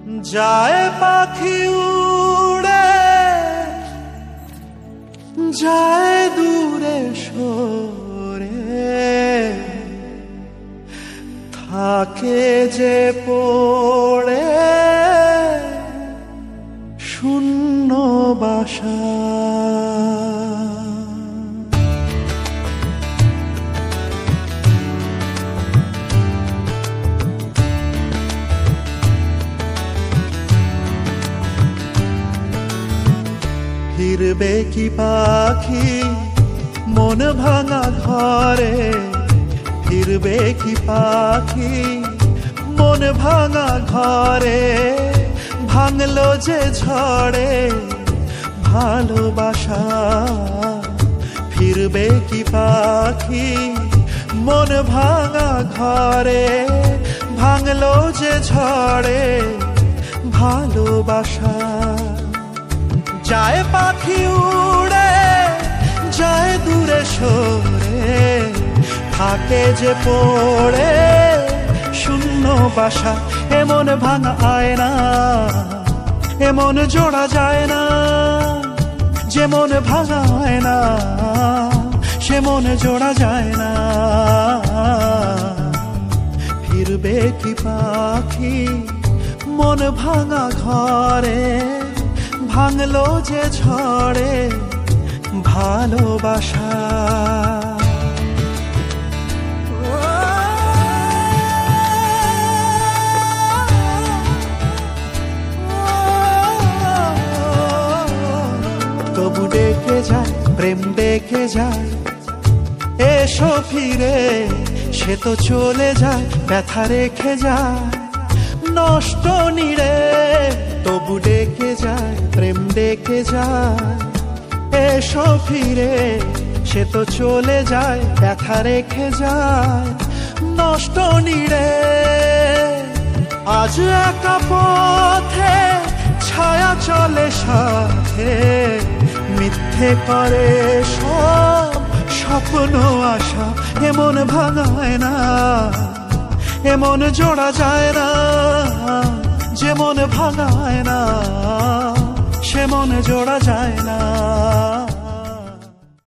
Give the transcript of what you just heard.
যায় পাখি উড়ে যায় দূরে সরে, থাকে যে পড়ে শূন্য বাসা। ফিরবে কি পাখি মন ভাঙা ঘরে, ফিরবে কি পাখি মন ভাঙা ঘরে, ভাঙলো যে ঝড়ে ভালোবাসা। ফিরবে কি পাখি মন ভাঙা ঘরে, ভাঙলো যে ঝড়ে ভালোবাসা। যায় পাখি উড়ে যায় দূরে সরে, থাকে যে পড়ে শূন্য বাসা। এমন ভাঙা আয়না এমন জোড়া যায় না, যেমন ভাঙা আয়না সে মন জোড়া যায় না। ফিরবে কি পাখি মন ভাঙা ঘরে, ভাঙলো যে ঝড়ে ভালোবাসা। তবু ডেকে যায় প্রেম ডেকে যায়, এসো ফিরে সে তো চলে যায় ব্যথা রেখে যায় নষ্ট নিড়ে। তবু ডেকে যায় প্রেম ডেকে যায়, এসো ফিরে সে তো চলে যায় ব্যথা রেখে যায় নষ্ট নিড়ে। আজ একা পথে ছায়া চলে সাথে, মিথ্যে করে সব স্বপ্ন আশা। এমন ভাঙায় না এমন জোড়া যায় না, যেমন ভাঙায় না সে মন জোড়া যায় না।